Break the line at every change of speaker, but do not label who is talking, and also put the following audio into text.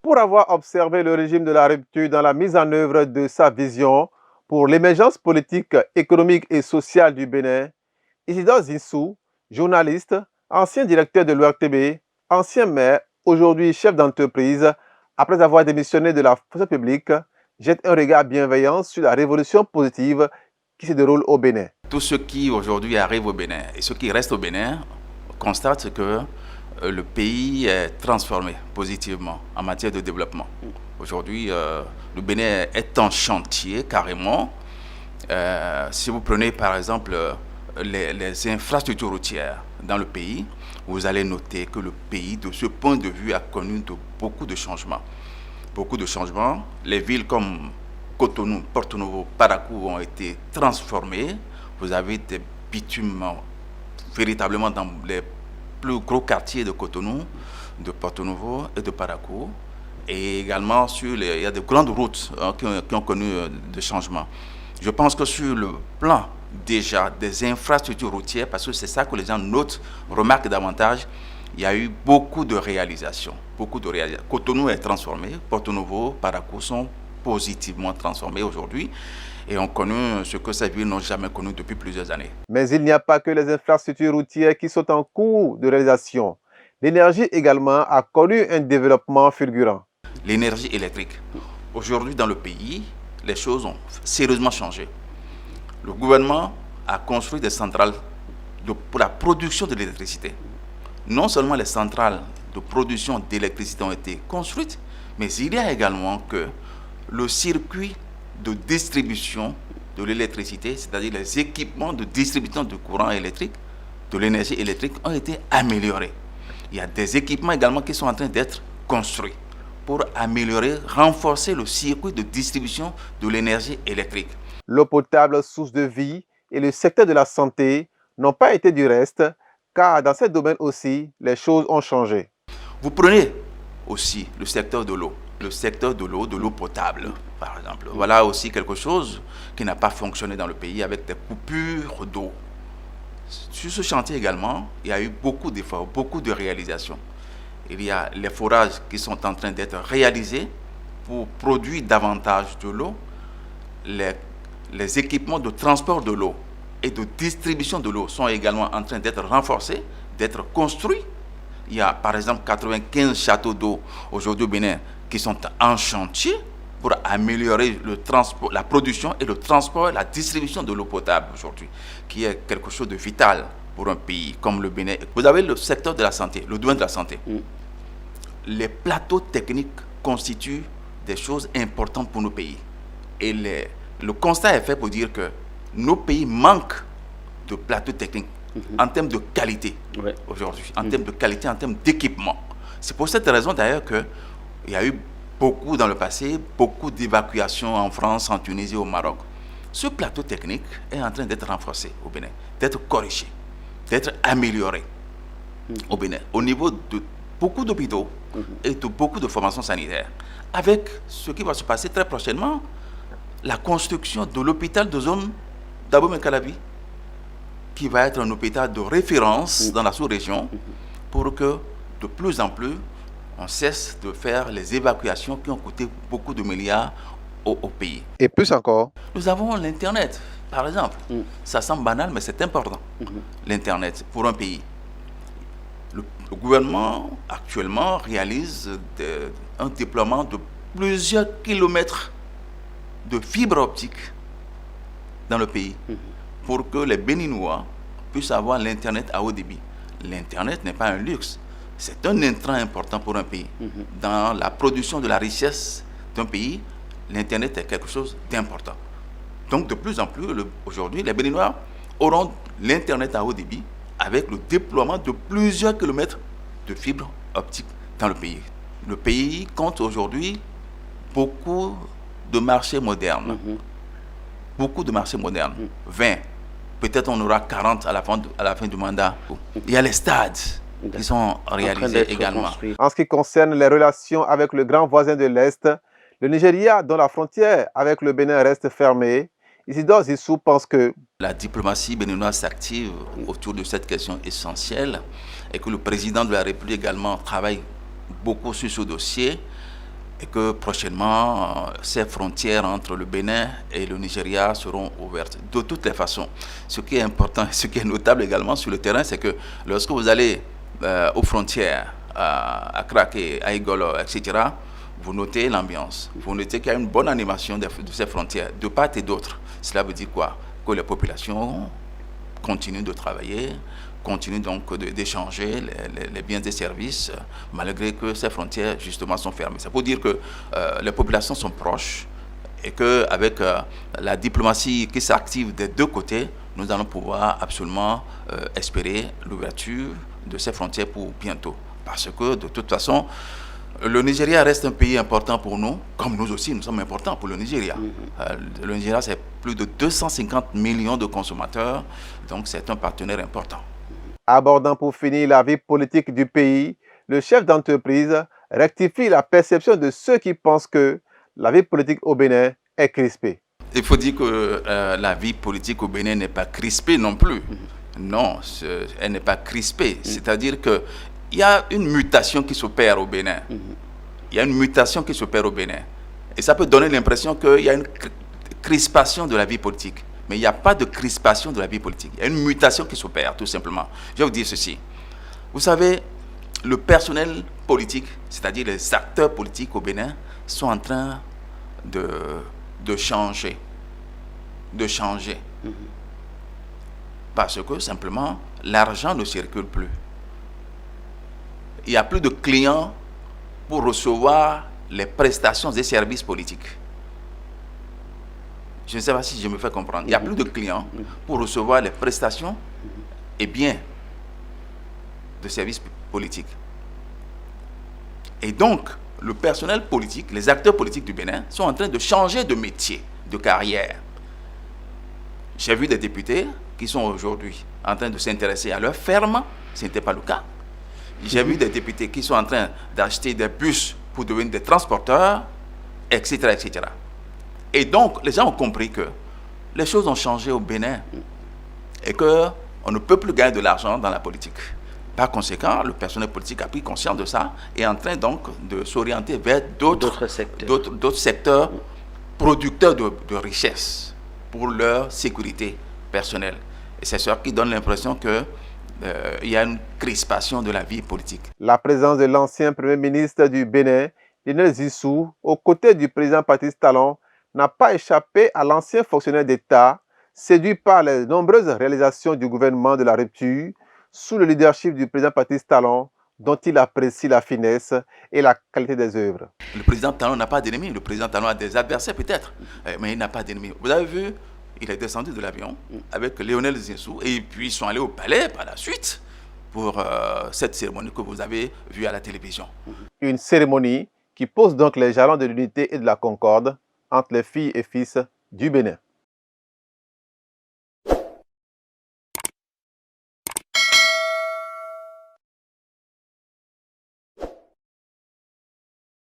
Pour avoir observé le régime de la rupture dans la mise en œuvre de sa vision pour l'émergence politique, économique et sociale du Bénin, Isidore Zinsou, journaliste, ancien directeur de l'ORTB, ancien maire, aujourd'hui chef d'entreprise, après avoir démissionné de la fonction publique, jette un regard bienveillant sur la révolution positive qui se déroule au Bénin.
Tous ceux qui aujourd'hui arrivent au Bénin et ceux qui restent au Bénin constatent que le pays est transformé positivement en matière de développement. Aujourd'hui, le Bénin est en chantier carrément. Si vous prenez par exemple les infrastructures routières dans le pays, vous allez noter que le pays, de ce point de vue, a connu beaucoup de changements. Beaucoup de changements. Les villes comme Cotonou, Porto Novo, Parakou ont été transformées. Vous avez des bitumes véritablement dans les plus gros quartiers de Cotonou, de Porto Novo et de Parakou. Et également, il y a de grandes routes qui ont connu des changements. Je pense que sur le plan déjà des infrastructures routières, parce que c'est ça que les gens notent, remarquent davantage, il y a eu beaucoup de réalisations. Cotonou est transformé, Porto Novo, Parakou sont positivement transformés aujourd'hui et ont connu ce que ces villes n'ont jamais connu depuis plusieurs années.
Mais il n'y a pas que les infrastructures routières qui sont en cours de réalisation. L'énergie également a connu un développement fulgurant.
L'énergie électrique. Aujourd'hui dans le pays, les choses ont sérieusement changé. Le gouvernement a construit des centrales pour la production de l'électricité. Non seulement les centrales de production d'électricité ont été construites, mais il y a également que le circuit de distribution de l'électricité, c'est-à-dire les équipements de distribution de courant électrique, de l'énergie électrique, ont été améliorés. Il y a des équipements également qui sont en train d'être construits pour améliorer, renforcer le circuit de distribution de l'énergie électrique.
L'eau potable, source de vie, et le secteur de la santé n'ont pas été du reste, car dans ces domaines aussi, les choses ont changé.
Vous prenez aussi le secteur de l'eau, de l'eau potable, par exemple. Voilà aussi quelque chose qui n'a pas fonctionné dans le pays avec des coupures d'eau. Sur ce chantier également, il y a eu beaucoup d'efforts, beaucoup de réalisations. Il y a les forages qui sont en train d'être réalisés pour produire davantage de l'eau. Les équipements de transport de l'eau et de distribution de l'eau sont également en train d'être renforcés, d'être construits. Il y a par exemple 95 châteaux d'eau aujourd'hui au Bénin qui sont en chantier pour améliorer la production et le transport et la distribution de l'eau potable aujourd'hui, qui est quelque chose de vital pour un pays comme le Bénin. Vous avez le secteur de la santé, le domaine de la santé. Les plateaux techniques constituent des choses importantes pour nos pays. Et le constat est fait pour dire que nos pays manquent de plateaux techniques en termes de qualité aujourd'hui, en termes de qualité, en termes d'équipement. C'est pour cette raison d'ailleurs qu'il y a eu beaucoup dans le passé, beaucoup d'évacuations en France, en Tunisie, au Maroc. Ce plateau technique est en train d'être renforcé au Bénin, d'être corrigé, d'être amélioré au Bénin, au niveau de beaucoup d'hôpitaux et de beaucoup de formations sanitaires. Avec ce qui va se passer très prochainement, la construction de l'hôpital de zone d'Abomey-Calavi, qui va être un hôpital de référence dans la sous-région pour que de plus en plus on cesse de faire les évacuations qui ont coûté beaucoup de milliards au pays.
Et plus encore,
nous avons l'Internet, par exemple. Ça semble banal, mais c'est important. L'Internet pour un pays. Le gouvernement actuellement réalise un déploiement de plusieurs kilomètres de fibres optiques dans le pays pour que les Béninois puissent avoir l'Internet à haut débit. L'Internet n'est pas un luxe, c'est un intrant important pour un pays. Dans la production de la richesse d'un pays, l'Internet est quelque chose d'important. Donc de plus en plus, aujourd'hui, les Béninois auront l'Internet à haut débit avec le déploiement de plusieurs kilomètres de fibres optiques dans le pays. Le pays compte aujourd'hui beaucoup de marchés modernes. Beaucoup de marchés modernes. 20. Peut-être on aura 40 à la fin du mandat. Il y a les stades qui sont réalisés également.
En ce qui concerne les relations avec le grand voisin de l'Est, le Nigeria, dont la frontière avec le Bénin reste fermée, Isidore Zinsou pense que
la diplomatie béninoise s'active autour de cette question essentielle et que le président de la République également travaille beaucoup sur ce dossier. et que prochainement, ces frontières entre le Bénin et le Nigeria seront ouvertes. De toutes les façons, ce qui est important, ce qui est notable également sur le terrain, c'est que lorsque vous allez aux frontières, à Craquet, à Igolo, etc., vous notez l'ambiance, vous notez qu'il y a une bonne animation de ces frontières, de part et d'autre. Cela veut dire quoi? Que les populations continuent de travailler, continuent donc d'échanger les biens et services, malgré que ces frontières justement sont fermées. Ça veut dire que les populations sont proches et qu'avec la diplomatie qui s'active des deux côtés, nous allons pouvoir absolument espérer l'ouverture de ces frontières pour bientôt. Parce que de toute façon, le Nigeria reste un pays important pour nous, comme nous aussi, nous sommes importants pour le Nigeria. Le Nigeria, c'est plus de 250 millions de consommateurs, donc c'est un partenaire important.
Abordant pour finir la vie politique du pays, le chef d'entreprise rectifie la perception de ceux qui pensent que la vie politique au Bénin est crispée.
Il faut dire que la vie politique au Bénin n'est pas crispée non plus. Non, elle n'est pas crispée. C'est-à-dire qu'il y a une mutation qui s'opère au Bénin. Il y a une mutation qui s'opère au Bénin. Et ça peut donner l'impression qu'il y a une crispation de la vie politique. Mais il n'y a pas de crispation de la vie politique. Il y a une mutation qui s'opère, tout simplement. Je vais vous dire ceci. Vous savez, le personnel politique, c'est-à-dire les acteurs politiques au Bénin, sont en train de changer. De changer. Parce que, simplement, l'argent ne circule plus. Il n'y a plus de clients pour recevoir les prestations et services politiques. Je ne sais pas si je me fais comprendre. Il n'y a plus de clients pour recevoir les prestations et biens de services politiques. Et donc, le personnel politique, les acteurs politiques du Bénin sont en train de changer de métier, de carrière. J'ai vu des députés qui sont aujourd'hui en train de s'intéresser à leur ferme, ce n'était pas le cas. J'ai vu des députés qui sont en train d'acheter des bus pour devenir des transporteurs, etc., etc. Et donc, les gens ont compris que les choses ont changé au Bénin et qu'on ne peut plus gagner de l'argent dans la politique. Par conséquent, le personnel politique a pris conscience de ça et est en train donc de s'orienter vers d'autres secteurs producteurs de richesses pour leur sécurité personnelle. Et c'est ça qui donne l'impression qu'il y a une crispation de la vie politique.
La présence de l'ancien Premier ministre du Bénin, Lionel Zinsou, aux côtés du président Patrice Talon, n'a pas échappé à l'ancien fonctionnaire d'État, séduit par les nombreuses réalisations du gouvernement de la rupture, sous le leadership du président Patrice Talon, dont il apprécie la finesse et la qualité des œuvres.
Le président Talon n'a pas d'ennemis. Le président Talon a des adversaires peut-être, mais il n'a pas d'ennemis. Vous avez vu, il est descendu de l'avion avec Lionel Zinsou et puis ils sont allés au palais par la suite pour cette cérémonie que vous avez vue à la télévision.
Une cérémonie qui pose donc les jalons de l'unité et de la concorde entre les filles et fils du Bénin.